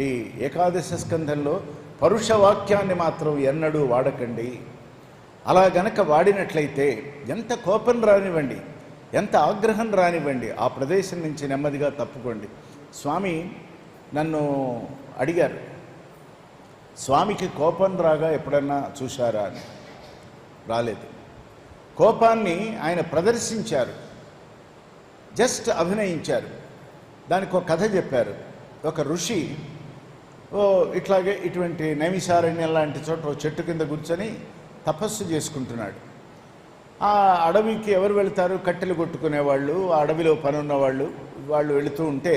ఈ ఏకాదశ స్కంధంలో పరుష వాక్యాన్ని మాత్రం ఎన్నడూ వాడకండి. అలా గనక వాడినట్లయితే ఎంత కోపం రానివ్వండి, ఎంత ఆగ్రహం రానివ్వండి, ఆ ప్రదేశం నుంచి నెమ్మదిగా తప్పుకోండి. స్వామి నన్ను అడిగారు, స్వామికి కోపం రాగా ఎప్పుడన్నా చూశారా అని. రాలేదు. కోపాన్ని ఆయన ప్రదర్శించారు, జస్ట్ అభినయించారు. దానికి ఒక కథ చెప్పారు. ఒక ఋషి ఇట్లాగే ఇటువంటి నైమిషారణ్యం లాంటి చోట చెట్టు కింద కూర్చొని తపస్సు చేసుకుంటున్నాడు. ఆ అడవికి ఎవరు వెళతారు? కట్టెలు కొట్టుకునేవాళ్ళు, ఆ అడవిలో పనున్నవాళ్ళు. వాళ్ళు వెళుతూ ఉంటే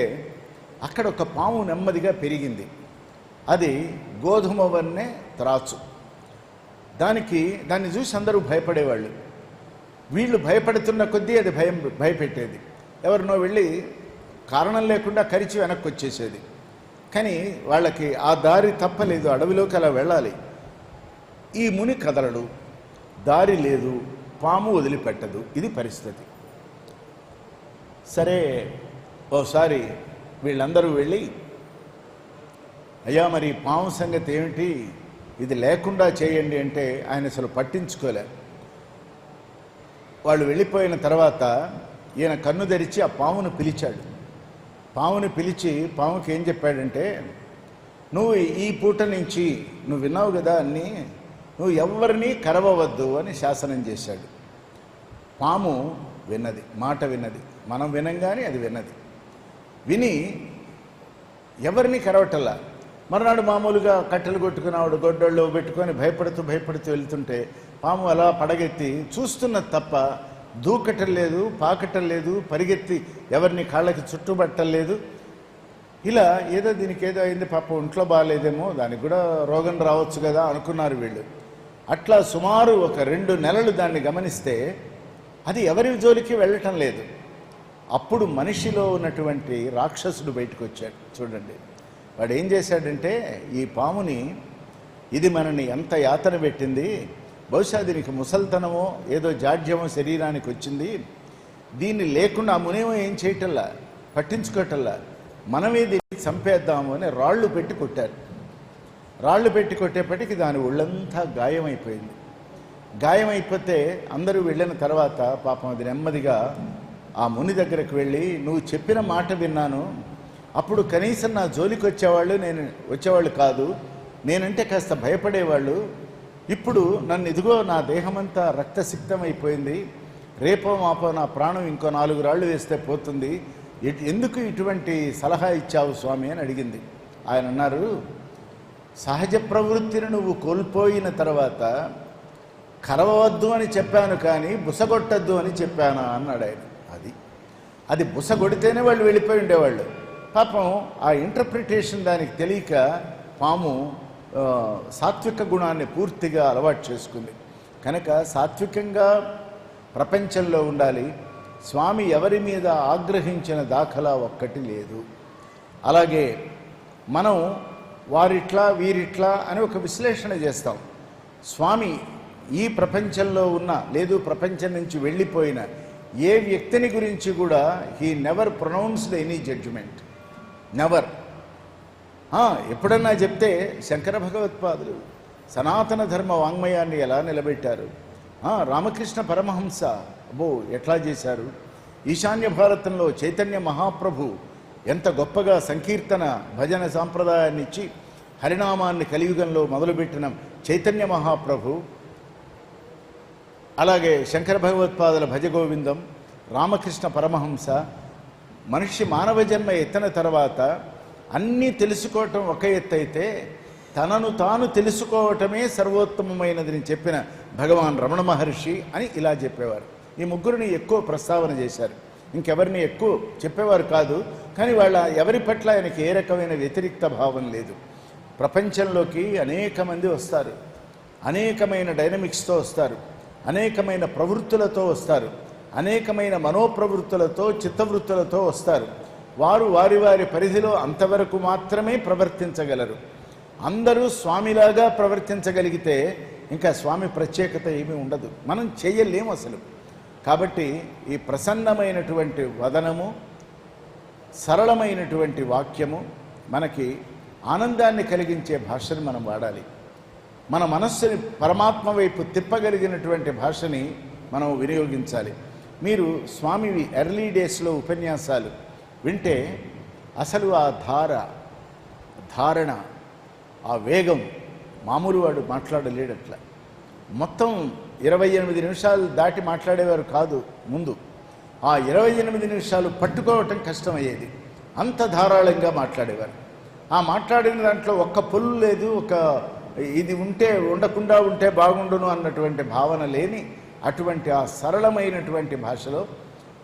అక్కడ ఒక పాము నెమ్మదిగా పెరిగింది. అది గోధుమ వన్నె త్రాచు. దాన్ని చూసి అందరూ భయపడేవాళ్ళు. వీళ్ళు భయపడుతున్న కొద్దీ అది భయపెట్టేది. ఎవరినో వెళ్ళి కారణం లేకుండా కరిచి వెనక్కి వచ్చేసేది. కానీ వాళ్ళకి ఆ దారి తప్పలేదు, అడవిలోకి అలా వెళ్ళాలి. ఈ ముని కదలడు, దారి లేదు, పాము వదిలిపెట్టదు. ఇది పరిస్థితి. సరే, ఓసారి వీళ్ళందరూ వెళ్ళి, అయ్యా మరి పాము సంగతి ఏమిటి, ఇది లేకుండా చేయండి అంటే ఆయన అసలు పట్టించుకోలేరు. వాళ్ళు వెళ్ళిపోయిన తర్వాత ఈయన కన్ను తెరిచి ఆ పామును పిలిచాడు. పాముని పిలిచి పాముకి ఏం చెప్పాడంటే, నువ్వు ఈ పూట నుంచి నువ్వు విన్నావు కదా అన్నీ, నువ్వు ఎవరిని కరవవద్దు అని శాసనం చేశాడు. పాము విన్నది, మాట విన్నది. మనం వినంగానే అది విన్నది. విని ఎవరిని కరవటల్లా. మరునాడు మామూలుగా కట్టెలు కొట్టుకున్నాడు, గొడ్డళ్ళు పెట్టుకొని భయపడుతూ వెళ్తుంటే పాము అలా పడగెత్తి చూస్తున్నది తప్ప దూకటం లేదు, పాకటం లేదు, పరిగెత్తి ఎవరిని కాళ్ళకి చుట్టుబట్టం లేదు. ఇలా ఏదో దీనికి ఏదో అయింది, పాప ఒంట్లో బాగాలేదేమో, దానికి కూడా రోగం రావచ్చు కదా అనుకున్నారు వీళ్ళు. అట్లా సుమారు ఒక 2 నెలలు దాన్ని గమనిస్తే అది ఎవరి జోలికి వెళ్ళటం లేదు. అప్పుడు మనిషిలో ఉన్నటువంటి రాక్షసుడు బయటకు వచ్చాడు. చూడండి, వాడు ఏం చేశాడంటే, ఈ పాముని ఇది మనని ఎంత యాతన పెట్టింది, బహుశా దీనికి ముసల్తనమో ఏదో జాడ్యమో శరీరానికి వచ్చింది, దీన్ని లేకుండా ఆ మునేమో ఏం చేయటల్లా, పట్టించుకోవటల్లా, మనమే దీన్ని చంపేద్దాము అని రాళ్ళు పెట్టి కొట్టారు. రాళ్ళు పెట్టి కొట్టేపటికి దాని ఒళ్ళంతా గాయమైపోయింది. గాయమైపోతే అందరూ వెళ్ళిన తర్వాత పాపం అది నెమ్మదిగా ఆ ముని దగ్గరకు వెళ్ళి, నువ్వు చెప్పిన మాట విన్నాను, అప్పుడు కనీసం నా జోలికి వచ్చేవాళ్ళు కాదు, నేనంటే కాస్త భయపడేవాళ్ళు. ఇప్పుడు నన్ను ఇదిగో నా దేహమంతా రక్తసిక్తమైపోయింది, రేపో మాపో నా ప్రాణం ఇంకో 4 రాళ్ళు వేస్తే పోతుంది, ఎందుకు ఇటువంటి సలహా ఇచ్చావు స్వామి అని అడిగింది. ఆయన అన్నారు, సహజ ప్రవృత్తిని నువ్వు కోల్పోయిన తర్వాత కరవవద్దు అని చెప్పాను కానీ బుసగొట్టద్దు అని చెప్పానా అన్నాడు ఆయన. అది బుసగొడితేనే వాళ్ళు వెళ్ళిపోయి ఉండేవాళ్ళు. పాపం ఆ ఇంటర్ప్రిటేషన్ దానికి తెలియక పాము సాత్విక గుణాన్ని పూర్తిగా అలవాటు చేసుకుంది. కనుక సాత్వికంగా ప్రపంచంలో ఉండాలి. స్వామి ఎవరి మీద ఆగ్రహించిన దాఖలా ఒక్కటి లేదు. అలాగే మనం వారిట్లా వీరిట్లా అని ఒక విశ్లేషణ చేస్తాం. స్వామి ఈ ప్రపంచంలో ఉన్న లేదు ప్రపంచం నుంచి వెళ్ళిపోయిన ఏ వ్యక్తిని గురించి కూడా he never pronounced any judgement, never. ఎప్పుడన్నా చెప్తే శంకర భగవత్పాదులు సనాతన ధర్మ వాంగ్మయాన్ని ఎలా నిలబెట్టారు, రామకృష్ణ పరమహంస అబ్బో ఎట్లా చేశారు, ఈశాన్య భారతంలో చైతన్య మహాప్రభు ఎంత గొప్పగా సంకీర్తన భజన సాంప్రదాయాన్ని ఇచ్చి హరినామాన్ని కలియుగంలో మొదలుపెట్టిన చైతన్య మహాప్రభు, అలాగే శంకర భగవత్పాదుల భజగోవిందం, రామకృష్ణ పరమహంస. మనిషి మానవ జన్మ ఎత్తిన తర్వాత అన్నీ తెలుసుకోవటం ఒక ఎత్తు అయితే తనను తాను తెలుసుకోవటమే సర్వోత్తమమైనదని చెప్పిన భగవాన్ రమణ మహర్షి అని ఇలా చెప్పేవారు. ఈ ముగ్గురిని ఎక్కువ ప్రస్తావన చేశారు, ఇంకెవరిని ఎక్కువ చెప్పేవారు కాదు. కానీ వాళ్ళ ఎవరి పట్ల ఆయనకి ఏ రకమైన వ్యతిరిక్త భావం లేదు. ప్రపంచంలోకి అనేక మంది వస్తారు, అనేకమైన డైనమిక్స్తో వస్తారు, అనేకమైన ప్రవృత్తులతో వస్తారు, అనేకమైన మనోప్రవృత్తులతో చిత్తవృత్తులతో వస్తారు. వారు వారి వారి పరిధిలో అంతవరకు మాత్రమే ప్రవర్తించగలరు. అందరూ స్వామిలాగా ప్రవర్తించగలిగితే ఇంకా స్వామి ప్రత్యేకత ఏమీ ఉండదు, మనం చేయలేము అసలు. కాబట్టి ఈ ప్రసన్నమైనటువంటి వదనము, సరళమైనటువంటి వాక్యము మనకి ఆనందాన్ని కలిగించే భాషని మనం వాడాలి. మన మనస్సుని పరమాత్మ వైపు తిప్పగలిగినటువంటి భాషని మనం వినియోగించాలి. మీరు స్వామివి ఎర్లీ డేస్లో ఉపన్యాసాలు వింటే అసలు ఆ ధారణ, ఆ వేగం మామూలు వాడు మాట్లాడలేడట్లా. మొత్తం 28 నిమిషాలు దాటి మాట్లాడేవారు కాదు ముందు. ఆ 28 నిమిషాలు పట్టుకోవటం కష్టమయ్యేది, అంత ధారాళంగా మాట్లాడేవారు. ఆ మాట్లాడిన దాంట్లో ఒక్క పొల్లు లేదు, ఒక ఇది ఉండకుండా ఉంటే బాగుండును అన్నటువంటి భావన లేని అటువంటి ఆ సరళమైనటువంటి భాషలో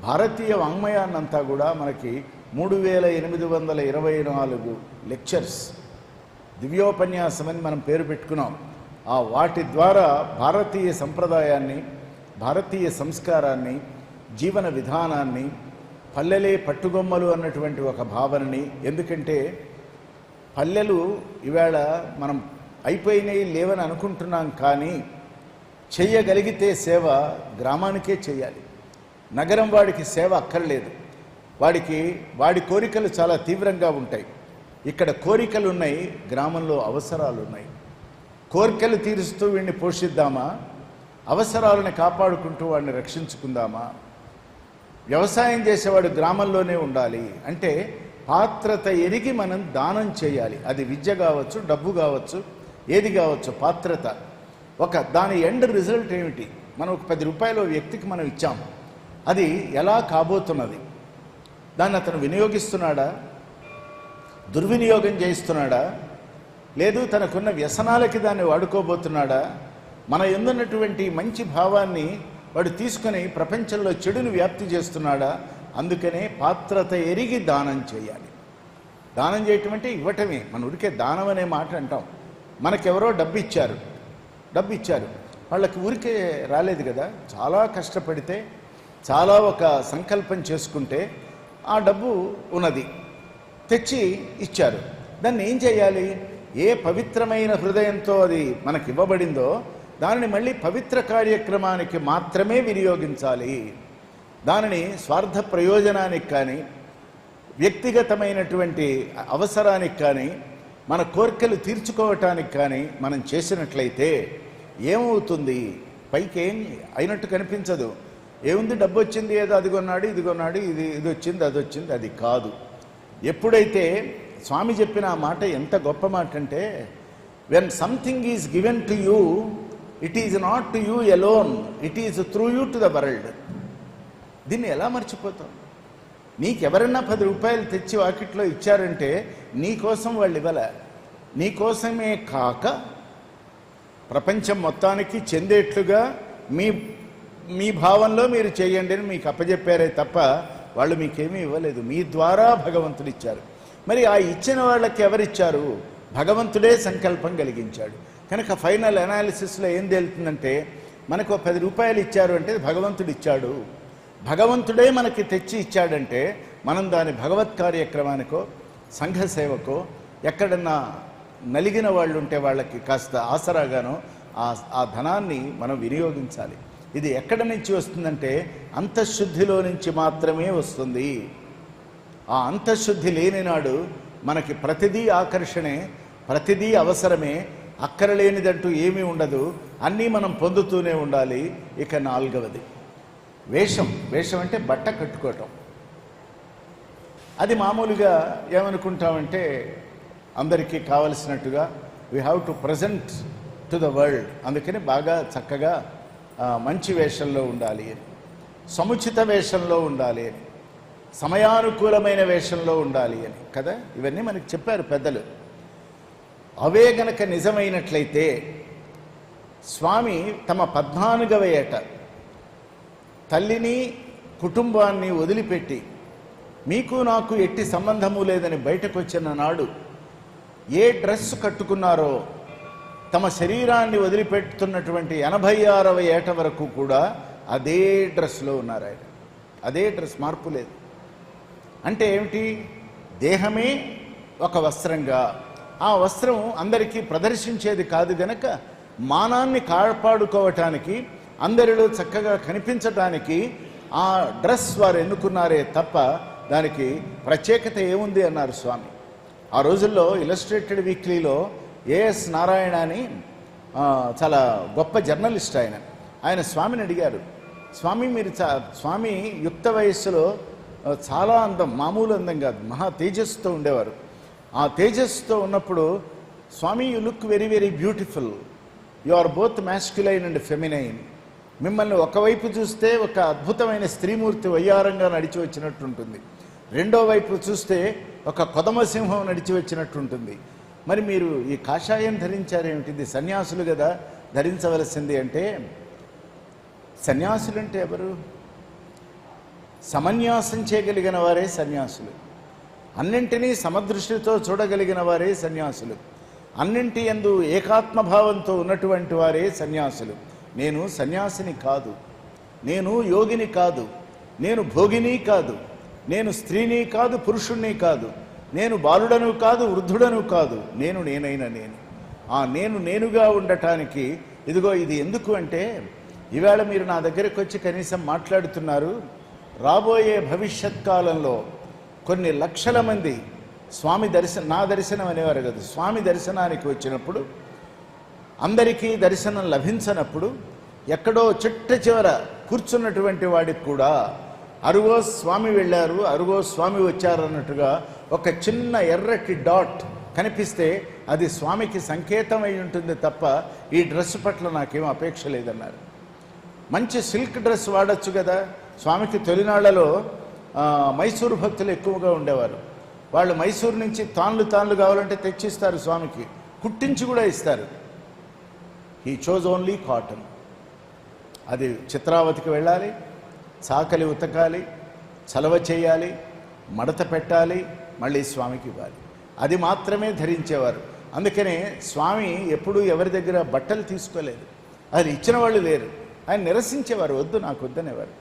భారతీయ వాంగ్మయాన్నంతా కూడా మనకి 3824 లెక్చర్స్, దివ్యోపన్యాసం అని మనం పేరు పెట్టుకున్నాం. ఆ వాటి ద్వారా భారతీయ సంప్రదాయాన్ని, భారతీయ సంస్కారాన్ని, జీవన విధానాన్ని, పల్లెలే పట్టుగొమ్మలు అన్నటువంటి ఒక భావనని, ఎందుకంటే పల్లెలు ఈవేళ మనం అయిపోయినాయి లేవని అనుకుంటున్నాం, కానీ చెయ్యగలిగితే సేవ గ్రామానికే చేయాలి. నగరం వాడికి సేవ అక్కర్లేదు, వాడి కోరికలు చాలా తీవ్రంగా ఉంటాయి. ఇక్కడ కోరికలు ఉన్నాయి, గ్రామంలో అవసరాలు ఉన్నాయి. కోరికలు తీరుస్తూ వీడిని పోషిద్దామా, అవసరాలను కాపాడుకుంటూ వాడిని రక్షించుకుందామా? వ్యవసాయం చేసేవాడు గ్రామంలోనే ఉండాలి అంటే పాత్రత ఎరిగి మనం దానం చేయాలి. అది విద్య కావచ్చు, డబ్బు కావచ్చు, ఏది కావచ్చు, పాత్రత. దాని ఎండ్ రిజల్ట్ ఏమిటి? మనం ఒక 10 రూపాయలు వ్యక్తికి మనం ఇచ్చాం, అది ఎలా కాబోతున్నది? దాన్ని అతను వినియోగిస్తున్నాడా, దుర్వినియోగం చేయిస్తున్నాడా, లేదు తనకున్న వ్యసనాలకి దాన్ని వాడుకోబోతున్నాడా? మన ఎందున్నటువంటి మంచి భావాన్ని వాడు తీసుకొని ప్రపంచంలో చెడును వ్యాప్తి చేస్తున్నాడా? అందుకనే పాత్రత ఎరిగి దానం చేయాలి. దానం చేయటం అంటే ఇవ్వటమే. మన ఊరికే దానం అనే మాట అంటాం. మనకెవరో డబ్బు ఇచ్చారు, వాళ్ళకి ఊరికే రాలేదు కదా, చాలా కష్టపడితే, చాలా ఒక సంకల్పం చేసుకుంటే ఆ డబ్బు ఉన్నది, తెచ్చి ఇచ్చారు. దాన్ని ఏం చేయాలి? ఏ పవిత్రమైన హృదయంతో అది మనకి ఇవ్వబడిందో దానిని మళ్ళీ పవిత్ర కార్యక్రమానికి మాత్రమే వినియోగించాలి. దానిని స్వార్థ ప్రయోజనానికి కానీ, వ్యక్తిగతమైనటువంటి అవసరానికి కానీ, మన కోరికలు తీర్చుకోవటానికి కానీ మనం చేసినట్లయితే ఏమవుతుంది? పైకి ఏం అయినట్టు కనిపించదు. ఏముంది, డబ్బు వచ్చింది, ఏదో అది కొన్నాడు, ఇది కొన్నాడు, ఇది వచ్చింది, అది వచ్చింది. అది కాదు. ఎప్పుడైతే స్వామి చెప్పిన ఆ మాట ఎంత గొప్ప మాట అంటే, when something is given to you, it is not to you alone, it is through you to the world. దీన్ని ఎలా మర్చిపోతాం? నీకెవరన్నా 10 రూపాయలు తెచ్చి వాకిట్లో ఇచ్చారంటే నీకోసం వాళ్ళు ఇవ్వలే, నీకోసమే కాక ప్రపంచం మొత్తానికి చెందేట్లుగా మీ భావంలో మీరు చేయండి అని మీకు అప్పచెప్పారే తప్ప వాళ్ళు మీకేమీ ఇవ్వలేదు. మీ ద్వారా భగవంతుడు ఇచ్చారు. మరి ఆ ఇచ్చిన వాళ్ళకి ఎవరిచ్చారు? భగవంతుడే సంకల్పం కలిగించాడు. కనుక ఫైనల్ అనాలిసిస్లో ఏం తేలుతుందంటే, మనకు 10 రూపాయలు ఇచ్చారు అంటే భగవంతుడు ఇచ్చాడు, భగవంతుడే మనకి తెచ్చి ఇచ్చాడంటే మనం దాని భగవత్ కార్యక్రమానికో, సంఘ సేవకో, ఎక్కడన్నా నలిగిన వాళ్ళు ఉంటే వాళ్ళకి కాస్త ఆసరాగానో ఆ ధనాన్ని మనం వినియోగించాలి. ఇది ఎక్కడి నుంచి వస్తుందంటే అంతఃశుద్ధిలో నుంచి మాత్రమే వస్తుంది. ఆ అంతఃశుద్ధి లేని నాడు మనకి ప్రతిదీ ఆకర్షణే, ప్రతిదీ అవసరమే, అక్కరలేనిదంటూ ఏమీ ఉండదు, అన్నీ మనం పొందుతూనే ఉండాలి. ఇక 4వది వేషం. వేషం అంటే బట్ట కట్టుకోవటం. అది మామూలుగా ఏమనుకుంటామంటే అందరికీ కావలసినట్టుగా we have to present to the world, అందుకని బాగా చక్కగా మంచి వేషంలో ఉండాలి అని, సముచిత వేషంలో ఉండాలి అని, సమయానుకూలమైన వేషంలో ఉండాలి అని కదా, ఇవన్నీ మనకి చెప్పారు పెద్దలు. అవే గనక నిజమైనట్లయితే స్వామి తమ 14వ ఏట తల్లిని కుటుంబాన్ని వదిలిపెట్టి మీకు నాకు ఎట్టి సంబంధము లేదని బయటకు వచ్చిన నాడు ఏ డ్రెస్ కట్టుకున్నారో తమ శరీరాన్ని వదిలిపెట్టుతున్నటువంటి 86వ ఏట వరకు కూడా అదే డ్రెస్లో ఉన్నారు ఆయన. అదే డ్రెస్, మార్పు లేదు. అంటే ఏమిటి? దేహమే ఒక వస్త్రంగా, ఆ వస్త్రం అందరికీ ప్రదర్శించేది కాదు గనక మానాన్ని కాపాడుకోవటానికి, అందరిలో చక్కగా కనిపించటానికి ఆ డ్రెస్ వారు ఎన్నుకున్నారే తప్ప దానికి ప్రత్యేకత ఏముంది అన్నారు స్వామి. ఆ రోజుల్లో ఇలస్ట్రేటెడ్ వీక్లీలో ఏఎస్ నారాయణ అని చాలా గొప్ప జర్నలిస్ట్ ఆయన స్వామిని అడిగారు, స్వామి మీరు స్వామి యుక్త వయస్సులో చాలా అందం, మామూలు అందం కాదు, మహా తేజస్సుతో ఉండేవారు. ఆ తేజస్సుతో ఉన్నప్పుడు స్వామి you look very very beautiful, you are both masculine and feminine. మిమ్మల్ని ఒకవైపు చూస్తే ఒక అద్భుతమైన స్త్రీమూర్తి వయ్యారంగా నడిచి వచ్చినట్టు ఉంటుంది, రెండో వైపు చూస్తే ఒక కొదమసింహం నడిచి వచ్చినట్టు ఉంటుంది. మరి మీరు ఈ కాషాయం ధరించారేమిటిది? సన్యాసులు కదా ధరించవలసింది అంటే, సన్యాసులు అంటే ఎవరు? సమన్యాసం చేయగలిగిన వారే సన్యాసులు, అన్నింటినీ సమదృష్టితో చూడగలిగిన వారే సన్యాసులు, అన్నింటి యందు ఏకాత్మభావంతో ఉన్నటువంటి వారే సన్యాసులు. నేను సన్యాసిని కాదు, నేను యోగిని కాదు, నేను భోగిని కాదు, నేను స్త్రీని కాదు, పురుషుణ్ణి కాదు, నేను బాలుడను కాదు, వృద్ధుడను కాదు, నేనైన నేను. ఆ నేనుగా ఉండటానికి ఇదిగో ఇది ఎందుకు అంటే, ఈవేళ మీరు నా దగ్గరకు వచ్చి కనీసం మాట్లాడుతున్నారు, రాబోయే భవిష్యత్ కాలంలో కొన్ని లక్షల మంది స్వామి నా దర్శనం అనేవారు కదా, స్వామి దర్శనానికి వచ్చినప్పుడు అందరికీ దర్శనం లభించనప్పుడు ఎక్కడో చిట్ట చివర కూర్చున్నటువంటి వాడికి కూడా అరుగో స్వామి వెళ్ళారు, అరుగో స్వామి వచ్చారు అన్నట్టుగా ఒక చిన్న ఎర్రటి డాట్ కనిపిస్తే అది స్వామికి సంకేతం అయి ఉంటుంది తప్ప ఈ డ్రెస్ పట్ల నాకేం అపేక్ష లేదన్నారు. మంచి సిల్క్ డ్రెస్ వాడచ్చు కదా. స్వామికి తొలినాళ్లలో మైసూరు భక్తులు ఎక్కువగా ఉండేవారు. వాళ్ళు మైసూరు నుంచి తాన్లు కావాలంటే తెచ్చిస్తారు, స్వామికి కుట్టించి కూడా ఇస్తారు. He chose only cotton. అది చిత్రావతికి వెళ్ళాలి, చాకలి ఉతకాలి, చలవ చేయాలి, మడత పెట్టాలి, మళ్ళీ స్వామికి ఇవ్వాలి. అది మాత్రమే ధరించేవారు. అందుకనే స్వామి ఎప్పుడూ ఎవరి దగ్గర బట్టలు తీసుకోలేదు, అది ఇచ్చిన వాళ్ళు లేరు. ఆయన నిరసించేవారు, వద్దు నాకు వద్దనేవారు.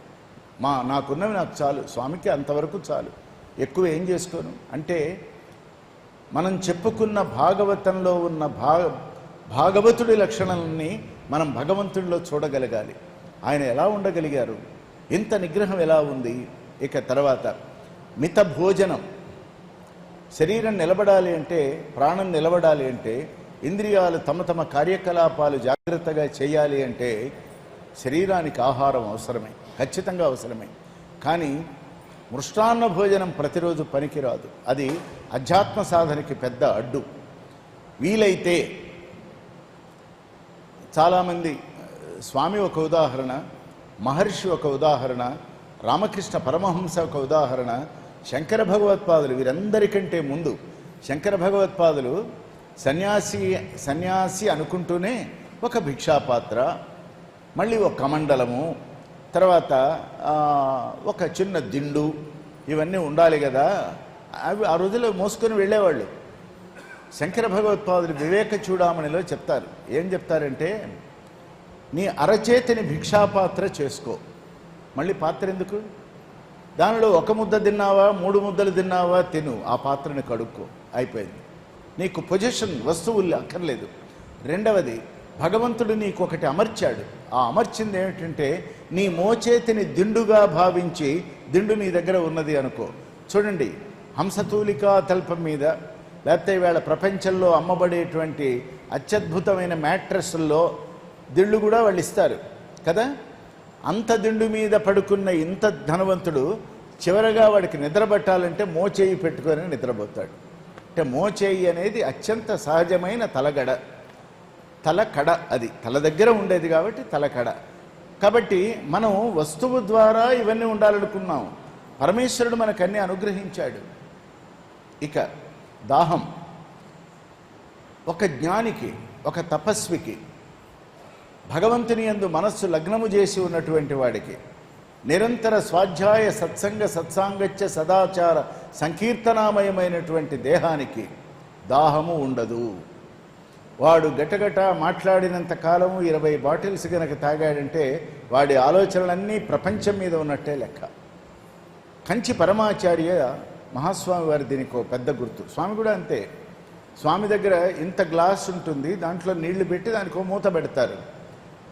నాకున్నవి నాకు చాలు, స్వామికి అంతవరకు చాలు, ఎక్కువ ఏం చేసుకోను అంటే. మనం చెప్పుకున్న భాగవతంలో ఉన్న భాగవతుడి లక్షణాలని మనం భగవంతుడిలో చూడగలగాలి. ఆయన ఎలా ఉండగలిగారు, ఇంత నిగ్రహం ఎలా ఉంది. ఇక తర్వాత మిత భోజనం. శరీరం నిలబడాలి అంటే, ప్రాణం నిలబడాలి అంటే, ఇంద్రియాలు తమ కార్యకలాపాలు జాగ్రత్తగా చేయాలి అంటే శరీరానికి ఆహారం అవసరమే, ఖచ్చితంగా అవసరమే. కానీ మృష్టాన్న భోజనం ప్రతిరోజు పనికిరాదు, అది అధ్యాత్మ సాధనకి పెద్ద అడ్డు. వీలైతే చాలామంది, స్వామి ఒక ఉదాహరణ, మహర్షి ఒక ఉదాహరణ, రామకృష్ణ పరమహంస ఒక ఉదాహరణ, శంకర భగవత్పాదులు, వీరందరికంటే ముందు శంకర భగవత్పాదులు సన్యాసి అనుకుంటూనే ఒక భిక్షాపాత్ర, మళ్ళీ ఒక కమండలము, తర్వాత ఒక చిన్న దిండు, ఇవన్నీ ఉండాలి కదా. అవి ఆ రోజుల్లో మోసుకొని వెళ్ళేవాళ్ళు. శంకర భగవత్పాదులు వివేక చూడామణిలో చెప్తారు, ఏం చెప్తారంటే, నీ అరచేతిని భిక్షాపాత్ర చేసుకో. మళ్ళీ పాత్ర ఎందుకు? దానిలో ఒక ముద్ద తిన్నావా, 3 ముద్దలు తిన్నావా, తిను, ఆ పాత్రని కడుక్కో, అయిపోయింది. నీకు పొజిషన్, వస్తువులు అక్కర్లేదు. రెండవది, భగవంతుడు నీకు ఒకటి అమర్చాడు. ఆ అమర్చింది ఏమిటంటే, నీ మోచేతిని దిండుగా భావించి, దిండు నీ దగ్గర ఉన్నది అనుకో. చూడండి, హంసతూలికా తల్పం మీద, లేకపోతే ఈవేళ ప్రపంచంలో అమ్మబడేటువంటి అత్యద్భుతమైన మ్యాట్రెస్ల్లో దిండు కూడా వాళ్ళు ఇస్తారు కదా. అంత దిండు మీద పడుకున్న ఇంత ధనవంతుడు చివరగా వాడికి నిద్రపట్టాలంటే మోచేయి పెట్టుకొని నిద్రపోతాడు. అంటే మోచేయి అనేది అత్యంత సహజమైన తలకడ, అది తల దగ్గర ఉండేది కాబట్టి తలకడ. కాబట్టి మనం వస్తువు ద్వారా ఇవన్నీ ఉండాలనుకున్నాం, పరమేశ్వరుడు మనకన్నీ అనుగ్రహించాడు. ఇక దాహం. ఒక జ్ఞానికి, ఒక తపస్వికి, భగవంతుని యందు మనస్సు లగ్నము చేసి ఉన్నటువంటి వాడికి, నిరంతర స్వాధ్యాయ సత్సంగ సత్సాంగత్య సదాచార సంకీర్తనామయమైనటువంటి దేహానికి దాహము ఉండదు. వాడు గటగట మాట్లాడినంత కాలము 20 బాటిల్స్ కనుక తాగాడంటే వాడి ఆలోచనలన్నీ ప్రపంచం మీద ఉన్నట్టే లెక్క. కంచి పరమాచార్య మహాస్వామి వారి దీనికి ఒక పెద్ద గుర్తు. స్వామి కూడా అంతే. స్వామి దగ్గర ఇంత గ్లాస్ ఉంటుంది, దాంట్లో నీళ్లు పెట్టి దానికి ఒక మూత పెడతారు.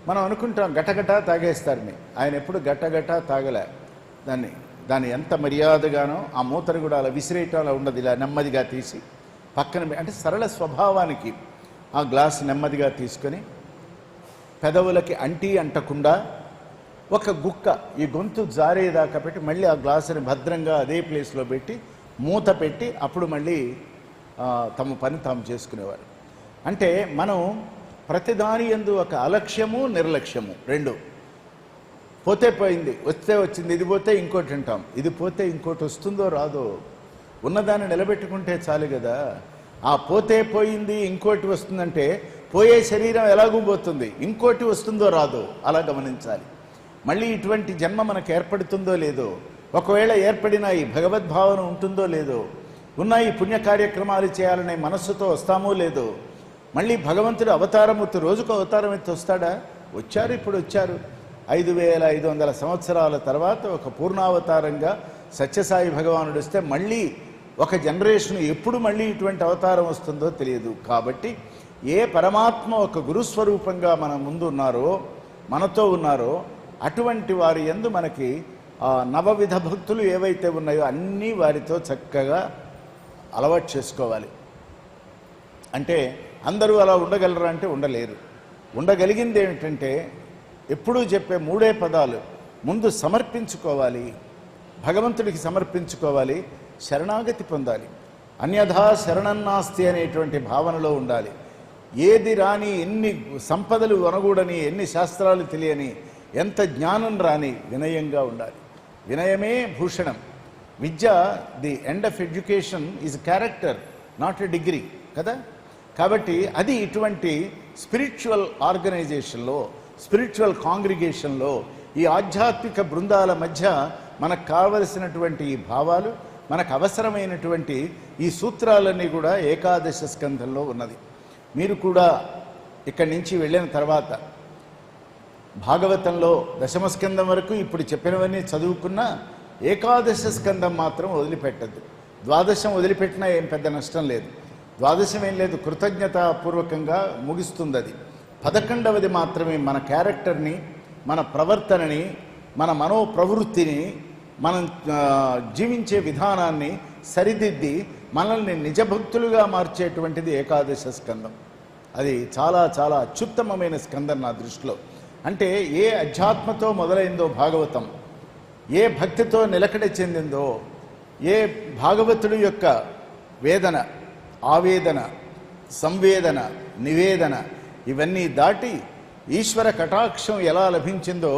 మనం అనుకుంటాం గటగట తాగేస్తారని. ఆయన ఎప్పుడు గటగట తాగలే. దాన్ని ఎంత మర్యాదగానో ఆ మూతను కూడా అలా విసిరేయటం అలా ఉండదు, ఇలా నెమ్మదిగా తీసి పక్కన అంటే సరళ స్వభావానికి ఆ గ్లాస్ నెమ్మదిగా తీసుకొని పెదవులకి అంటకుండా ఒక గుక్క ఈ గొంతు జారేదాకా పెట్టి మళ్ళీ ఆ గ్లాసుని భద్రంగా అదే ప్లేస్లో పెట్టి మూత పెట్టి అప్పుడు మళ్ళీ తమ పని తాము చేసుకునేవారు. అంటే మనం ప్రతిదాని యందు ఒక అలక్ష్యము నిర్లక్ష్యము రెండు. పోతే పోయింది, వస్తే వచ్చింది, ఇది పోతే ఇంకోటి అంటాం, ఇది పోతే ఇంకోటి వస్తుందో రాదో, ఉన్నదాన్ని నిలబెట్టుకుంటే చాలు కదా. ఆ పోతే పోయింది ఇంకోటి వస్తుందంటే పోయే శరీరం ఎలాగూ పోతుంది, ఇంకోటి వస్తుందో రాదో అలా గమనించాలి. మళ్ళీ ఇటువంటి జన్మ మనకు ఏర్పడుతుందో లేదో, ఒకవేళ ఏర్పడినా ఈ భగవద్భావన ఉంటుందో లేదో, ఉన్న ఈ పుణ్య కార్యక్రమాలు చేయాలనే మనస్సుతో వస్తామో లేదో, మళ్ళీ భగవంతుడు అవతారమూర్తి రోజుకు అవతారం ఎత్తి వస్తాడా? వచ్చారు, ఇప్పుడు వచ్చారు. 5500 సంవత్సరాల తర్వాత ఒక పూర్ణావతారంగా సత్యసాయి భగవానుడు వస్తే మళ్ళీ ఒక జనరేషన్ ఎప్పుడు మళ్ళీ ఇటువంటి అవతారం వస్తుందో తెలియదు. కాబట్టి ఏ పరమాత్మ ఒక గురుస్వరూపంగా మన ముందు ఉన్నారో, మనతో ఉన్నారో, అటువంటి వారి యందు మనకి నవవిధ భక్తులు ఏవైతే ఉన్నాయో అన్నీ వారితో చక్కగా అలవాటు చేసుకోవాలి. అంటే అందరూ అలా ఉండగలరా అంటే ఉండలేరు. ఉండగలిగింది ఏమిటంటే ఎప్పుడూ చెప్పే 3 పదాలు. ముందు సమర్పించుకోవాలి, భగవంతుడికి సమర్పించుకోవాలి, శరణాగతి పొందాలి. అన్యథా శరణన్నాస్తి అనేటువంటి భావనలో ఉండాలి. ఏది రాని, ఎన్ని సంపదలు అనగూడని, ఎన్ని శాస్త్రాలు తెలియని, ఎంత జ్ఞానం రాని వినయంగా ఉండాలి. వినయమే భూషణం. విద్య, the end of education is character, not a degree కదా. కాబట్టి అది ఇటువంటి స్పిరిచువల్ ఆర్గనైజేషన్లో, స్పిరిచువల్ కాంగ్రిగేషన్లో, ఈ ఆధ్యాత్మిక బృందాల మధ్య మనకు కావలసినటువంటి ఈ భావాలు, మనకు అవసరమైనటువంటి ఈ సూత్రాలన్నీ కూడా ఏకాదశ స్కంధంలో ఉన్నది. మీరు కూడా ఇక్కడి నుంచి వెళ్ళిన తర్వాత భాగవతంలో దశమ స్కంధం వరకు ఇప్పుడు చెప్పినవన్నీ చదువుకున్నా ఏకాదశ స్కంధం మాత్రం వదిలిపెట్టద్దు. ద్వాదశం వదిలిపెట్టినా ఏం పెద్ద నష్టం లేదు. ద్వాదశం ఏం లేదు, కృతజ్ఞతాపూర్వకంగా ముగిస్తుంది అది. 11వది మాత్రమే మన క్యారెక్టర్ని, మన ప్రవర్తనని, మన మనోప్రవృత్తిని, మనం జీవించే విధానాన్ని సరిదిద్ది మనల్ని నిజభక్తులుగా మార్చేటువంటిది ఏకాదశ స్కందం. అది చాలా చాలా అత్యుత్తమమైన స్కందం నా దృష్టిలో. అంటే ఏ అధ్యాత్మతో మొదలైందో భాగవతం, ఏ భక్తితో నిలకడ చెందిందో, ఏ భాగవతుడి యొక్క వేదన, ఆవేదన, సంవేదన, నివేదన ఇవన్నీ దాటి ఈశ్వర కటాక్షం ఎలా లభించిందో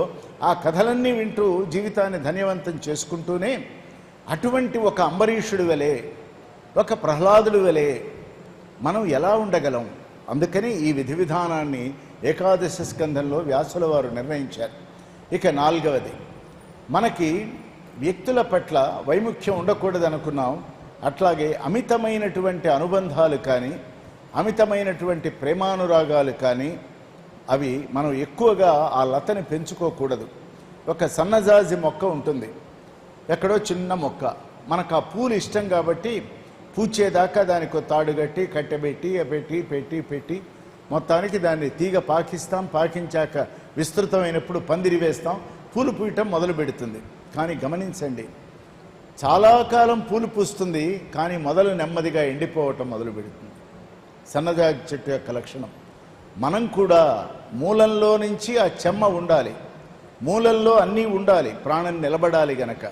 ఆ కథలన్నీ వింటూ జీవితాన్ని ధన్యవంతం చేసుకుంటూనే అటువంటి ఒక అంబరీషుడి వలె, ఒక ప్రహ్లాదుడి వలె మనం ఎలా ఉండగలం? అందుకని ఈ విధి విధానాన్ని ఏకాదశ స్కంధంలో వ్యాసుల వారు నిర్ణయించారు. ఇక 4వది, మనకి వ్యక్తుల పట్ల వైముఖ్యం ఉండకూడదు అనుకున్నాం. అట్లాగే అమితమైనటువంటి అనుబంధాలు కానీ, అమితమైనటువంటి ప్రేమానురాగాలు కానీ అవి మనం ఎక్కువగా ఆ లతని పెంచుకోకూడదు. ఒక సన్నజాజి మొక్క ఉంటుంది, ఎక్కడో చిన్న మొక్క, మనకు ఆ పూలు ఇష్టం కాబట్టి పూచేదాకా దానికి తాడు కట్టి కట్టెబెట్టి పెట్టి పెట్టి పెట్టి మొత్తానికి దాన్ని తీగ పాకిస్తాం. పాకించాక విస్తృతమైనప్పుడు పందిరి వేస్తాం, పూలు పూయటం మొదలు పెడుతుంది. కానీ గమనించండి, చాలా కాలం పూలు పూస్తుంది, కానీ మొదలు నెమ్మదిగా ఎండిపోవటం మొదలు పెడుతుంది. సన్నజాజి చెట్టు యొక్క లక్షణం. మనం కూడా మూలంలో నుంచి ఆ చెమ్మ ఉండాలి, మూలంలో అన్నీ ఉండాలి, ప్రాణం నిలబడాలి. గనక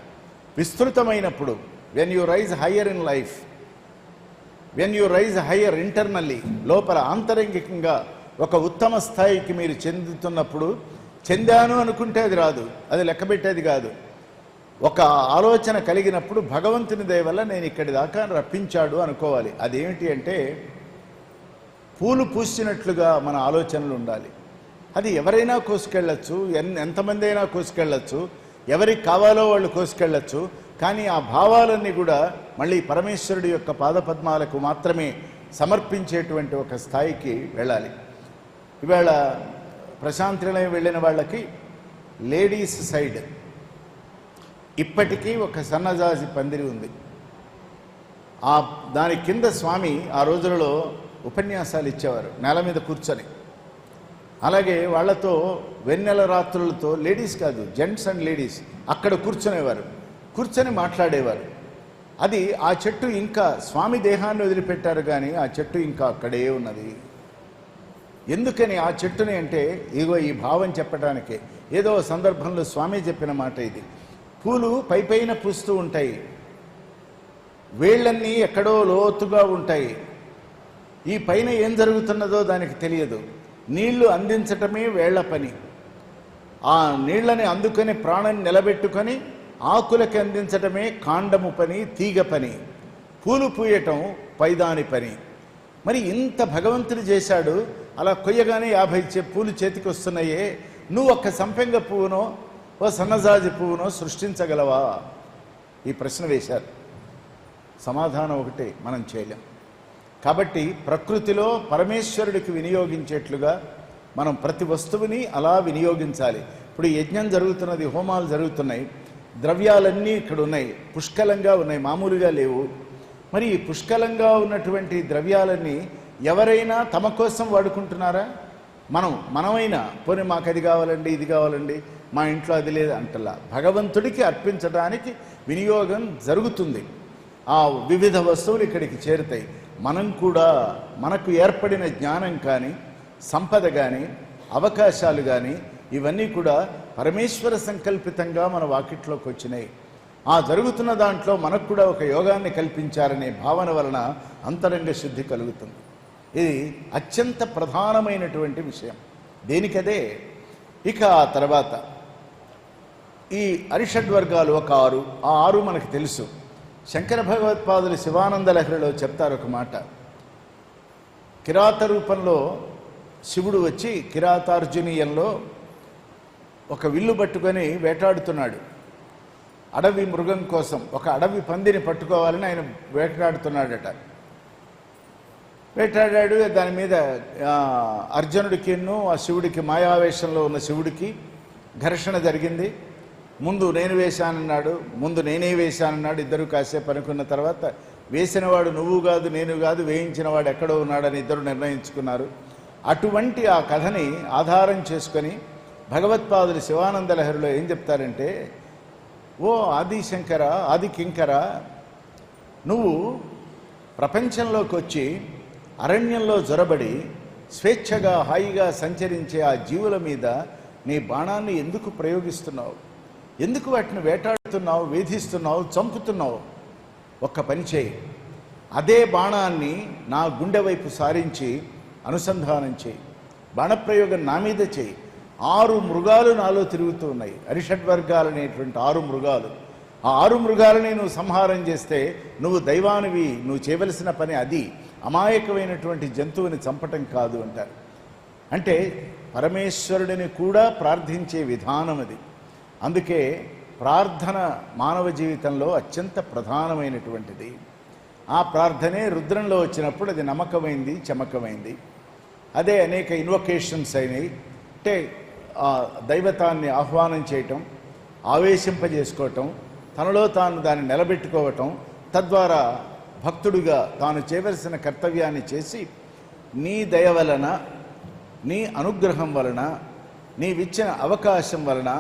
విస్తృతమైనప్పుడు when you rise higher in life, when you rise higher internally, లోపల ఆంతరంగికంగా ఒక ఉత్తమ స్థాయికి మీరు చెందుతున్నప్పుడు, చెందాను అనుకుంటే అది రాదు, అది లెక్కబెట్టేది కాదు. ఒక ఆలోచన కలిగినప్పుడు భగవంతుని దయ వల్ల నేను ఇక్కడి దాకా రప్పించాడు అనుకోవాలి. అదేమిటి అంటే పూలు పూసినట్లుగా మన ఆలోచనలు ఉండాలి. అది ఎవరైనా కోసుకెళ్ళచ్చు, ఎంతమంది అయినా కోసుకెళ్ళచ్చు, ఎవరికి కావాలో వాళ్ళు కోసుకెళ్ళచ్చు. కానీ ఆ భావాలన్నీ కూడా మళ్ళీ పరమేశ్వరుడి యొక్క పాదపద్మాలకు మాత్రమే సమర్పించేటువంటి ఒక స్థాయికి వెళ్ళాలి. ఇవాళ ప్రశాంతి నిలయం వెళ్ళిన వాళ్ళకి లేడీస్ సైడ్ ఇప్పటికీ ఒక సన్నజాజి పందిరి ఉంది. దాని కింద స్వామి ఆ రోజులలో ఉపన్యాసాలు ఇచ్చేవారు నేల మీద కూర్చొని. అలాగే వాళ్లతో వెన్నెల రాత్రులతో, లేడీస్ కాదు, జెంట్స్ అండ్ లేడీస్ అక్కడ కూర్చునేవారు, కూర్చొని మాట్లాడేవారు. అది ఆ చెట్టు ఇంకా స్వామి దేహాన్ని వదిలిపెట్టారు కానీ ఆ చెట్టు ఇంకా అక్కడే ఉన్నది. ఎందుకని ఆ చెట్టుని అంటే ఇగో ఈ భావం చెప్పడానికే. ఏదో సందర్భంలో స్వామి చెప్పిన మాట ఇది. పూలు పైపైన పూస్తూ ఉంటాయి, వేళ్ళన్నీ ఎక్కడో లోతుగా ఉంటాయి. ఈ పైన ఏం జరుగుతున్నదో దానికి తెలియదు. నీళ్లు అందించటమే వేళ్ల పని. ఆ నీళ్లని అందుకొని ప్రాణాన్ని నిలబెట్టుకొని ఆకులకి అందించటమే కాండము పని, తీగ పని. పూలు పూయటం పైదాని పని. మరి ఇంత భగవంతుడు చేశాడు. అలా కొయ్యగానే 50 పూలు చేతికి వస్తున్నాయే, నువ్వు ఒక్క సంపెంగ పువ్వునో ఓ సన్నజాజి పువ్వునో సృష్టించగలవా? ఈ ప్రశ్న వేశారు. సమాధానం ఒకటే, మనం చేయలేం. కాబట్టి ప్రకృతిలో పరమేశ్వరుడికి వినియోగించేట్లుగా మనం ప్రతి వస్తువుని అలా వినియోగించాలి. ఇప్పుడు యజ్ఞం జరుగుతున్నది, హోమాలు జరుగుతున్నాయి, ద్రవ్యాలన్నీ ఇక్కడ ఉన్నాయి, పుష్కలంగా ఉన్నాయి, మామూలుగా లేవు. మరి ఈ పుష్కలంగా ఉన్నటువంటి ద్రవ్యాలన్నీ ఎవరైనా తమ కోసం వాడుకుంటున్నారా? మనమైనా పోనీ మాకు అది కావాలండి, ఇది కావాలండి, మా ఇంట్లో అది లేదు అంటలా. భగవంతుడికి అర్పించడానికి వినియోగం జరుగుతుంది. ఆ వివిధ వస్తువులు ఇక్కడికి చేరుతాయి. మనం కూడా మనకు ఏర్పడిన జ్ఞానం కానీ, సంపద కానీ, అవకాశాలు కానీ ఇవన్నీ కూడా పరమేశ్వర సంకల్పితంగా మన వాకిట్లోకి వచ్చినాయి. ఆ జరుగుతున్న దాంట్లో మనకు కూడా ఒక యోగాన్ని కల్పించారనే భావన వలన అంతరంగ శుద్ధి కలుగుతుంది. ఇది అత్యంత ప్రధానమైనటువంటి విషయం. దేనికదే. ఇక ఆ తర్వాత ఈ అరిషడ్వర్గాలు ఒక 6. ఆ 6 మనకు తెలుసు. శంకర భగవత్పాదులు శివానంద లహరిలో చెప్తారు ఒక మాట. కిరాత రూపంలో శివుడు వచ్చి కిరాతార్జునీయంలో ఒక విల్లు పట్టుకొని వేటాడుతున్నాడు. అడవి మృగం కోసం ఒక అడవి పందిని పట్టుకోవాలని ఆయన వేటాడుతున్నాడట. వేటాడాడు. దాని మీద అర్జునుడికి ఆ శివుడికి, మాయావేశంలో ఉన్న శివుడికి ఘర్షణ జరిగింది. ముందు నేను వేశానన్నాడు, ముందు నేనే వేశానన్నాడు. ఇద్దరు కాసేపు అనుకున్న తర్వాత వేసినవాడు నువ్వు కాదు, నేను కాదు, వేయించినవాడు ఎక్కడో ఉన్నాడని ఇద్దరు నిర్ణయించుకున్నారు. అటువంటి ఆ కథని ఆధారం చేసుకొని భగవత్పాదులు శివానంద లహరిలో ఏం చెప్తారంటే, ఓ ఆదిశంకర, ఆది కింకర, నువ్వు ప్రపంచంలోకి వచ్చి అరణ్యంలో జొరబడి స్వేచ్ఛగా హాయిగా సంచరించే ఆ జీవుల మీద నీ బాణాన్ని ఎందుకు ప్రయోగిస్తున్నావు? ఎందుకు వాటిని వేటాడుతున్నావు, వేధిస్తున్నావు, చంపుతున్నావు? ఒక్క పని చేయి, అదే బాణాన్ని నా గుండె వైపు సారించి అనుసంధానం చేయి. బాణప్రయోగం నా మీద చేయి. 6 మృగాలు నాలో తిరుగుతూ ఉన్నాయి, అరిషడ్వర్గాలు అనేటువంటి 6 మృగాలు. ఆ 6 మృగాలని నువ్వు సంహారం చేస్తే నువ్వు దైవానివి. నువ్వు చేయవలసిన పని అది, అమాయకమైనటువంటి జంతువుని చంపటం కాదు అంటారు. అంటే పరమేశ్వరుడిని కూడా ప్రార్థించే విధానం అది. అందుకే ప్రార్థన మానవ జీవితంలో అత్యంత ప్రధానమైనటువంటిది. ఆ ప్రార్థనే రుద్రంలో వచ్చినప్పుడు అది నమ్మకమైంది, చమకమైంది. అదే అనేక ఇన్వొకేషన్స్ అయినాయి. అంటే దైవతాన్ని ఆహ్వానం చేయటం, ఆవేశింపజేసుకోవటం, తనలో తాను దాన్ని నిలబెట్టుకోవటం, తద్వారా భక్తుడిగా తాను చేయవలసిన కర్తవ్యాన్ని చేసి నీ దయ వలన, నీ అనుగ్రహం వలన, నీవిచ్చిన అవకాశం వలన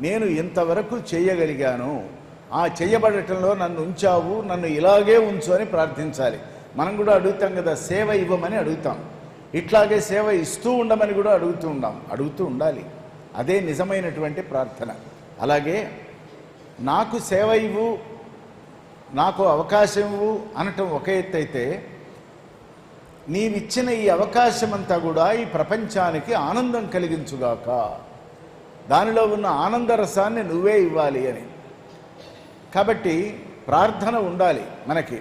నేను ఇంతవరకు చేయగలిగాను, ఆ చేయబడటంలో నన్ను ఉంచావు, నన్ను ఇలాగే ఉంచు అని ప్రార్థించాలి. మనం కూడా అడుగుతాం కదా, సేవ ఇవ్వమని అడుగుతాం. ఇట్లాగే సేవ ఇస్తూ ఉండమని కూడా అడుగుతూ ఉండాలి. అదే నిజమైనటువంటి ప్రార్థన. అలాగే నాకు సేవ ఇవ్వు, నాకు అవకాశం ఇవ్వు అనటం ఒక ఎత్తు అయితే, నీవిచ్చిన ఈ అవకాశం అంతా కూడా ఈ ప్రపంచానికి ఆనందం కలిగించుగాక, దానిలో ఉన్న ఆనందరసాన్ని నువ్వే ఇవ్వాలి అని. కాబట్టి ప్రార్థన ఉండాలి మనకి.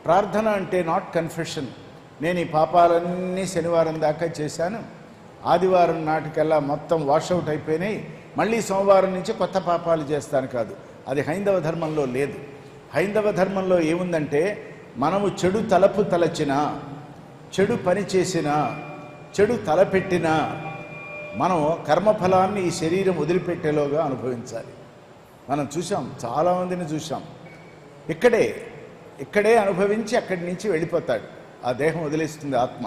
ప్రార్థన అంటే నాట్ కన్ఫెషన్. నేను ఈ పాపాలన్నీ శనివారం దాకా చేశాను, ఆదివారం నాటికల్లా మొత్తం వాషౌట్ అయిపోయినాయి, మళ్ళీ సోమవారం నుంచి కొత్త పాపాలు చేస్తాను కాదు. అది హైందవ ధర్మంలో లేదు. హైందవ ధర్మంలో ఏముందంటే, మనము చెడు తలపు తలచినా, చెడు పని చేసినా, చెడు తలపెట్టినా మనం కర్మఫలాన్ని ఈ శరీరం వదిలిపెట్టేలోగా అనుభవించాలి. మనం చూసాం, చాలామందిని చూసాం. ఇక్కడే అనుభవించి అక్కడి నుంచి వెళ్ళిపోతాడు, ఆ దేహం వదిలేస్తుంది ఆత్మ.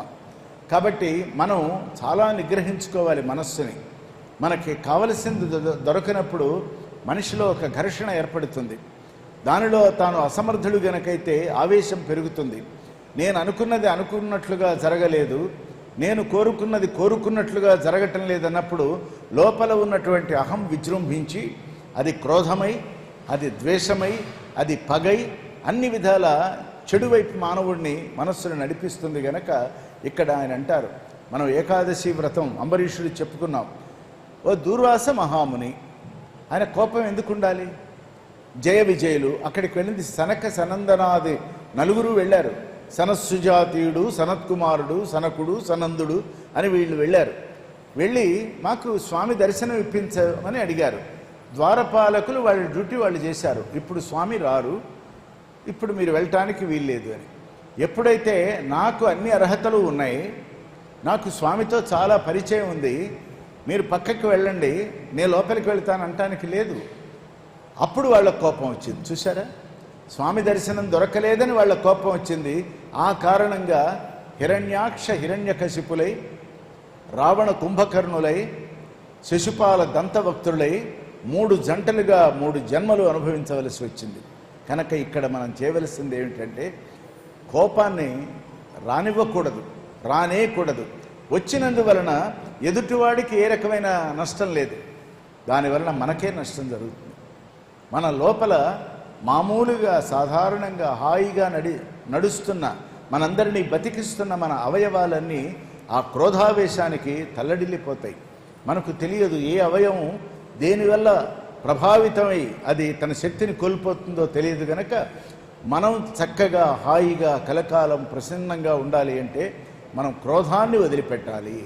కాబట్టి మనం చాలా నిగ్రహించుకోవాలి మనస్సుని. మనకి కావలసింది దొరకనప్పుడు మనిషిలో ఒక ఘర్షణ ఏర్పడుతుంది. దానిలో తాను అసమర్థుడు గనకైతే ఆవేశం పెరుగుతుంది. నేను అనుకున్నది అనుకున్నట్లుగా జరగలేదు, నేను కోరుకున్నది కోరుకున్నట్లుగా జరగటం లేదన్నప్పుడు లోపల ఉన్నటువంటి అహం విజృంభించి అది క్రోధమై, అది ద్వేషమై, అది పగై, అన్ని విధాల చెడువైపు మానవుడిని మనస్సును నడిపిస్తుంది. గనక ఇక్కడ ఆయన అంటారు, మనం ఏకాదశి వ్రతం అంబరీషుడు చెప్పుకున్నాం. ఓ దూర్వాస మహాముని, ఆయన కోపం ఎందుకు ఉండాలి? జయ విజయులు అక్కడికి వెళ్ళింది సనక సనందనాది నలుగురు వెళ్ళారు. సనత్సుజాతీయుడు, సనత్కుమారుడు, సనకుడు, సనందుడు అని వీళ్ళు వెళ్ళారు. వెళ్ళి మాకు స్వామి దర్శనం ఇప్పించమని అడిగారు. ద్వారపాలకులు వాళ్ళ డ్యూటీ వాళ్ళు చేశారు. ఇప్పుడు స్వామి రారు, ఇప్పుడు మీరు వెళ్ళటానికి వీల్లేదు అని. ఎప్పుడైతే నాకు అన్ని అర్హతలు ఉన్నాయి, నాకు స్వామితో చాలా పరిచయం ఉంది, మీరు పక్కకి వెళ్ళండి, నేను లోపలికి వెళ్తాను అంటానికి లేదు. అప్పుడు వాళ్ళ కోపం వచ్చింది. చూసారా, స్వామి దర్శనం దొరకలేదని వాళ్ళ కోపం వచ్చింది. ఆ కారణంగా హిరణ్యాక్ష హిరణ్యకశిపులై, రావణ కుంభకర్ణులై, శిశుపాల దంతభక్తులై 3 జంటలుగా 3 జన్మలు అనుభవించవలసి వచ్చింది. కనుక ఇక్కడ మనం చేయవలసింది ఏమిటంటే కోపాన్ని రానివ్వకూడదు, రానేకూడదు. వచ్చినందువలన ఎదుటివాడికి ఏ రకమైన నష్టం లేదు, దానివలన మనకే నష్టం జరుగుతుంది. మన లోపల మామూలుగా సాధారణంగా హాయిగా నడుస్తున్న మనందరినీ బతికిస్తున్న మన అవయవాలన్నీ ఆ క్రోధావేశానికి తల్లడిల్లిపోతాయి. మనకు తెలియదు ఏ అవయవం దేనివల్ల ప్రభావితమై అది తన శక్తిని కోల్పోతుందో తెలియదు. గనక మనం చక్కగా హాయిగా కలకాలం ప్రసన్నంగా ఉండాలి అంటే మనం క్రోధాన్ని వదిలిపెట్టాలి.